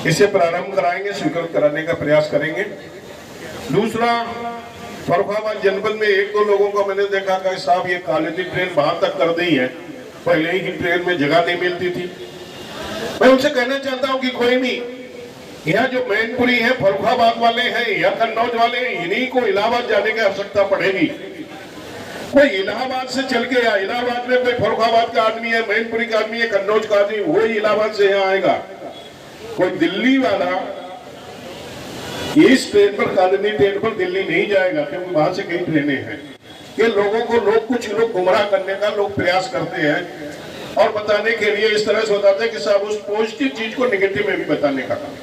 इसे प्रारंभ कराएंगे, स्वीकृत कराने का प्रयास करेंगे। दूसरा, फर्रुखाबाद जनपद में एक दो लोगों को मैंने देखा कि साहब ये कॉलोनी ट्रेन वहां तक कर दी है, पहले ही ट्रेन में जगह नहीं मिलती थी। मैं उनसे कहना चाहता हूं कि कोई भी यहाँ जो मैनपुरी है, फर्रुखाबाद वाले हैं या कन्नौज वाले हैं, इन्हीं को इलाहाबाद जाने की आवश्यकता पड़ेगी। कोई इलाहाबाद से चल के या इलाहाबाद में कोई फर्रुखाबाद का आदमी है, मैनपुरी का आदमी है, कन्नौज का आदमी, वही इलाहाबाद से यहाँ आएगा। कोई दिल्ली वाला इस ट्रेन पर, कॉलोनी ट्रेन पर दिल्ली नहीं जाएगा, क्योंकि वहां से कई ट्रेनें हैं। ये लोगों को कुछ लोग गुमराह करने का लोग प्रयास करते हैं और बताने के लिए इस तरह से बताते हैं कि साहब उस पॉजिटिव चीज को नेगेटिव में भी बताने का काम।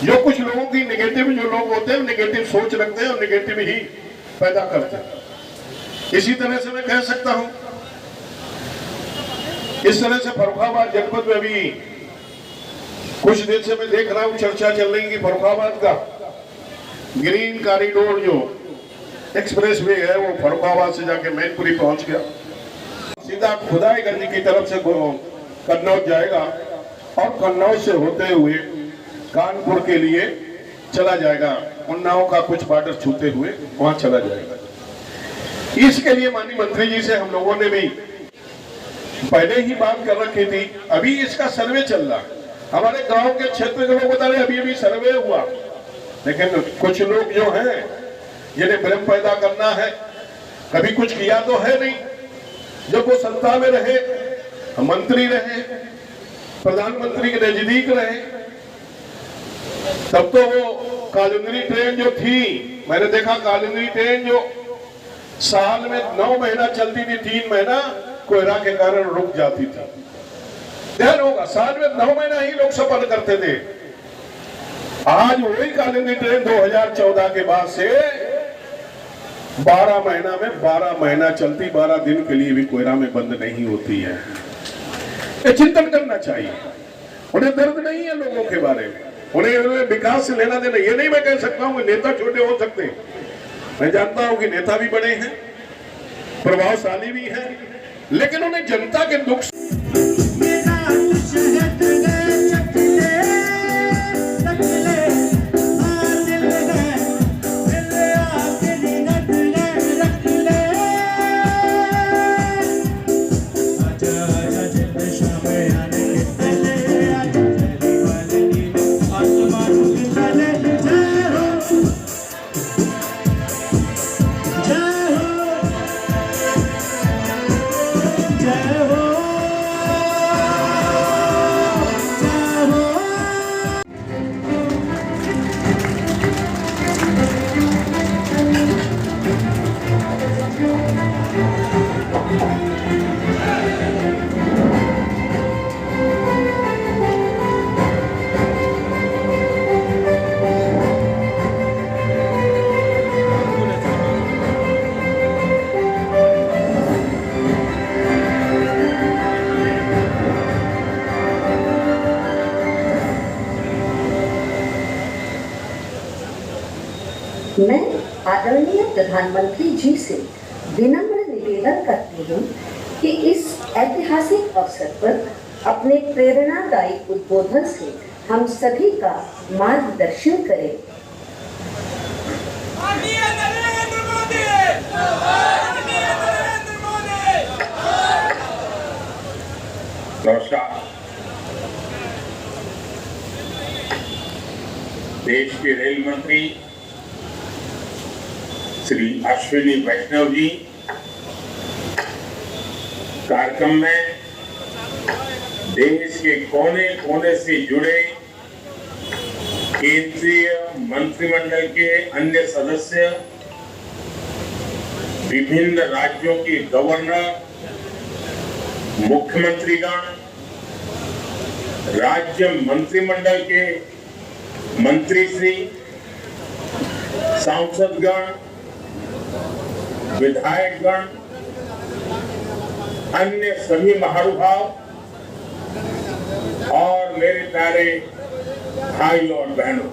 जो कुछ लोगों की नेगेटिव, जो लोग होते हैं नेगेटिव सोच रखते हैं और नेगेटिव ही पैदा करते हैं। इसी तरह से मैं कह सकता हूं, इस तरह से फर्रुखाबाद जनपद में भी कुछ दिन से मैं देख रहा हूं चर्चा चल रही है कि फर्रुखाबाद का ग्रीन कॉरिडोर जो एक्सप्रेस वे है वो फर्रुखाबाद से जाके मैनपुरी पहुंच गया, सीधा खुदाईगंज की तरफ से कन्नौज जाएगा और कन्नौज से होते हुए कानपुर के लिए चला जाएगा, उन्नाव का कुछ बॉर्डर छूते हुए वहां चला जाएगा। इसके लिए माननीय मंत्री जी से हम लोगों ने भी पहले ही बात कर रखी थी। अभी इसका सर्वे चल रहा है, हमारे गांव के क्षेत्र के लोग बता रहे अभी सर्वे हुआ, लेकिन कुछ लोग जो हैं जिन्हें भ्रम पैदा करना है, कभी कुछ किया तो है नहीं। जब वो सत्ता में रहे, मंत्री रहे, प्रधानमंत्री के नजदीक रहे, तब तो वो कॉलोनी ट्रेन जो थी, मैंने देखा कॉलोनी ट्रेन जो साल में 9 महीना चलती थी, 3 महीना कोयला के कारण रुक जाती थी। ध्यान होगा, साल में 9 महीना ही लोग सफर करते थे। आज वही कॉलोनी ट्रेन 2014 के बाद से 12 महीना में 12 महीना चलती, 12 दिन के लिए भी कोयला में बंद नहीं होती है। ये चिंतन करना चाहिए। उन्हें दर्द नहीं है लोगों के बारे में, उन्हें विकास से लेना देना। ये नहीं मैं कह सकता हूं नेता छोटे हो सकते हैं, मैं जानता हूं कि नेता भी बड़े हैं, प्रभावशाली भी हैं, लेकिन उन्हें जनता के दुख मैं आदरणीय प्रधानमंत्री जी से विनम्र निवेदन करती हूँ कि इस ऐतिहासिक अवसर पर अपने प्रेरणादायी उद्बोधन से हम सभी का मार्गदर्शन करें। नमस्कार। देश के रेल मंत्री श्री अश्विनी वैष्णव जी कार्यक्रम में देश के कोने कोने से जुड़े केंद्रीय मंत्रिमंडल के अन्य सदस्य, विभिन्न राज्यों के गवर्नर, मुख्यमंत्रीगण, राज्य मंत्रिमंडल के मंत्रीश्री, सांसदगण, विधायकगण, अन्य सभी महानुभाव और मेरे प्यारे भाई और बहनों,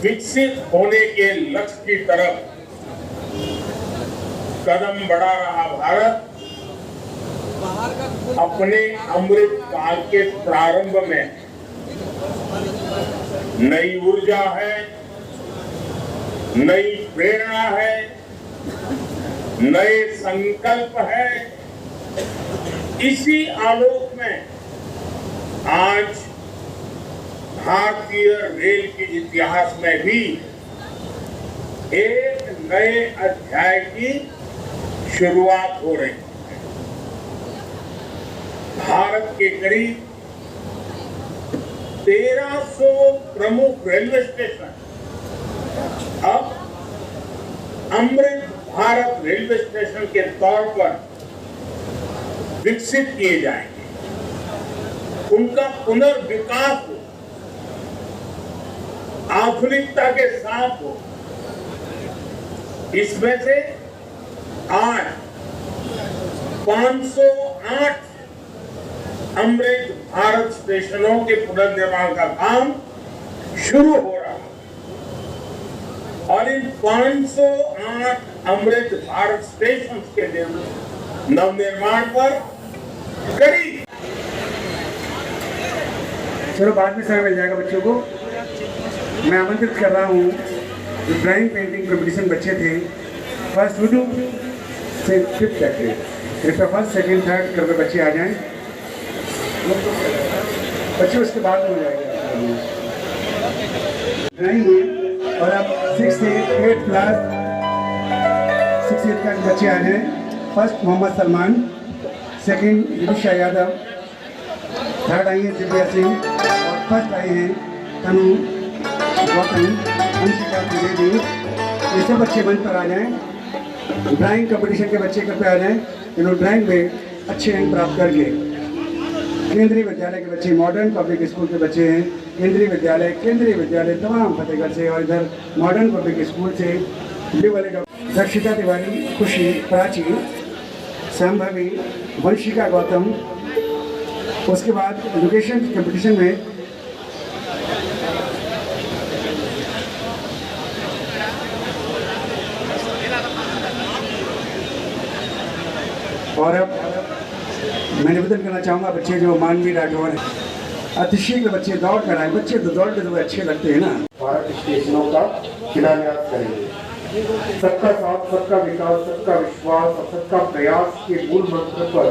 विकसित होने के लक्ष्य की तरफ कदम बढ़ा रहा भारत अपने अमृत काल के प्रारंभ में नई ऊर्जा है, नई प्रेरणा है, नए संकल्प है। इसी आलोक में आज भारतीय रेल के इतिहास में भी एक नए अध्याय की शुरुआत हो रही है। भारत के करीब 1300 प्रमुख रेलवे स्टेशन अब अमृत भारत रेलवे स्टेशन के तौर पर विकसित किए जाएंगे। उनका पुनर्विकास हो, आधुनिकता के साथ हो। इसमें से आज 508 अमृत भारत स्टेशनों के पुनर्निर्माण का काम शुरू हो रहा है और इन 508 अमृत भारत स्टेशन के नवनिर्माण पर करीब, चलो बाद में समय मिल जाएगा बच्चों को। मैं आमंत्रित कर रहा हूँ जो ड्राइंग पेंटिंग कंपटीशन बच्चे थे फर्स्ट टू से 5th तक के, कृपया फर्स्ट सेकेंड थर्ड करके बच्चे आ जाएं। बच्चे उसके बाद में हो जाएगा ड्राइंग में। और अब 6th से 8th क्लास 6th 8th का बच्चे आ जाएं। First Mohammed Salman, second Divisha Yadav, third आई हैं दिव्या सिंह और फर्स्ट आए हैं तनु गौतम, अंशिका त्रिवेदी। ये सब बच्चे मंच पर आ जाएं। ड्राइंग कंपटीशन के बच्चे कृपया आ जाएं। इन्होंने ड्राइंग में अच्छे अंक प्राप्त करके केंद्रीय विद्यालय के बच्चे, मॉडर्न पब्लिक स्कूल के बच्चे हैं, केंद्रीय विद्यालय तमाम फतेहगढ़ से और इधर मॉडर्न पब्लिक स्कूल से ब्लू वाले रक्षिता तिवारी, खुशी, प्राची, संभवी, वंशिका गौतम। उसके बाद एजुकेशन कंपटीशन में और अब मैं निवेदन करना चाहूँगा बच्चे जो मानवी राठौर हैं, अतिशीघ्र बच्चे दौड़ कर आए। बच्चे तो दौड़ते तो अच्छे लगते हैं ना। भारत स्टेशनों का शिलान्यास करेंगे। सबका साथ, सबका विकास, सबका विश्वास और सबका प्रयास के मूल मंत्र पर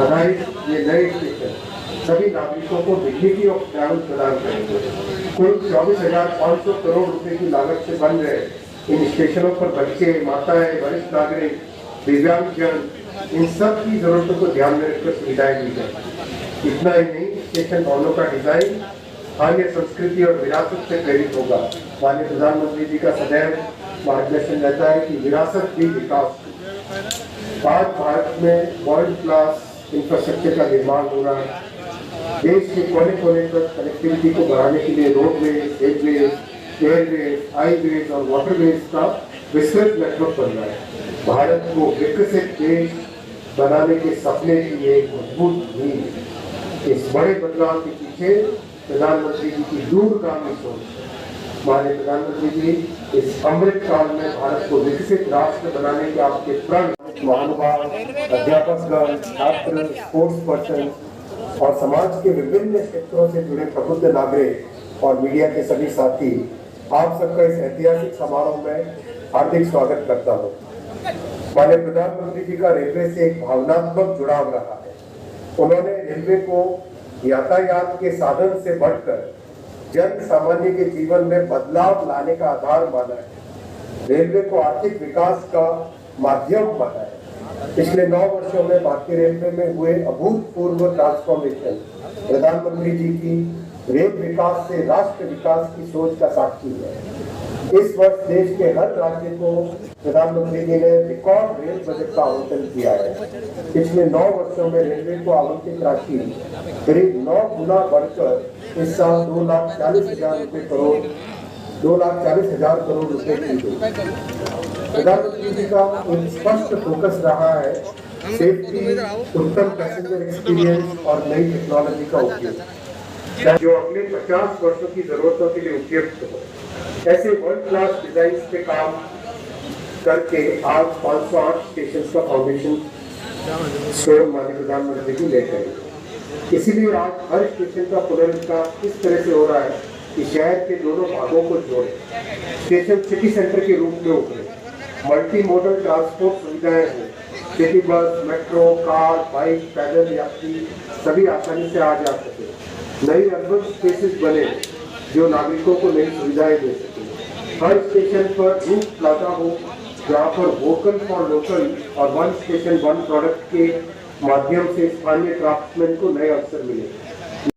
आधारित ये नए स्टेशन सभी नागरिकों को डिग्निटी ऑफ ट्रैवल प्रदान करेंगे। कुल 24,500 करोड़ रुपए की लागत से बन रहे इन स्टेशनों पर बच्चे, माताएं, वरिष्ठ नागरिक, दिव्यांगजन, इन सब की जरूरतों को ध्यान में रखकर सुविधाएं दी जाएंगी। इतना ही नहीं, स्टेशन भवनों का डिजाइन स्थानीय संस्कृति और विरासत से प्रेरित होगा। माननीय प्रधानमंत्री जी का सदैव मार्गदर्शन रहता है कि विरासत भी विकास। आज भारत में वर्ल्ड क्लास इंफ्रास्ट्रक्चर का निर्माण हो रहा है। देश के कोने कोने तक कनेक्टिविटी को बढ़ाने के लिए रोडवेज, रेलवेज, एयरवेज, हाईवेज और वाटरवेज का विस्तृत नेटवर्क बन रहा है। भारत को विकसित देश बनाने के सपने की एक मजबूत नींव। इस बड़े बदलाव के पीछे प्रधानमंत्री जी की दूरगामी सोच। माननीय प्रधानमंत्री जी इस अमृत काल में भारत को विकसित राष्ट्र बनाने के आपके प्रण महानुभाव, अध्यापकगण, छात्र, स्पोर्ट्स पर्सन और समाज के विभिन्न क्षेत्रों से जुड़े प्रबुद्ध नागरिक और मीडिया के सभी साथी, आप सबका इस ऐतिहासिक समारोह में हार्दिक स्वागत करता हूँ। माननीय प्रधानमंत्री जी का रेलवे से एक भावनात्मक जुड़ाव रहा है। उन्होंने रेलवे को यातायात के साधन से बढ़कर जन सामान्य के जीवन में बदलाव लाने का आधार माना है। रेलवे को आर्थिक विकास का माध्यम माना है। पिछले 9 वर्षों में भारतीय रेलवे में हुए अभूतपूर्व ट्रांसफॉर्मेशन प्रधानमंत्री जी की रेल विकास से राष्ट्र विकास की सोच का साक्षी है। इस वर्ष देश के हर राज्य को प्रधानमंत्री जी ने रिकॉर्ड रेल बजट का आवंटन किया है। पिछले 9 वर्षों में रेलवे को आवंटित राशि करीब 9 गुना बढ़कर इस साल 2,40,000 करोड़ रुपए की गई। प्रधानमंत्री जी का एक स्पष्ट फोकस रहा है सेफ्टी, उत्तम पैसेंजर एक्सपीरियंस और नई टेक्नोलॉजी का उपयोग, जो अगले 50 वर्षों की जरूरतों के लिए उपयुक्त हो। ऐसे वर्ल्ड क्लास डिजाइन पे काम करके आज 508 स्टेशन का फाउंडेशन स्वयं माननीय प्रधानमंत्री जी ले करेंगे। इसीलिए आज हर स्टेशन का पुनर्विकास इस तरह से हो रहा है कि शहर के दोनों भागों को जोड़े, स्टेशन सिटी सेंटर के रूप में उभरे, मल्टी मॉडल ट्रांसपोर्ट सुविधाएं हो, city bus, metro, car, bike, पैदल यात्री सभी आसानी से आ जा सके, नई अर्बन स्पेसेस बने जो नागरिकों को नई सुविधाएं दे सके। हर स्टेशन पर रूफ प्लाजा हो जहाँ पर वोकल फॉर लोकल और वन स्टेशन वन प्रोडक्ट के माध्यम से स्थानीय क्राफ्ट्समैन को नए अवसर मिले।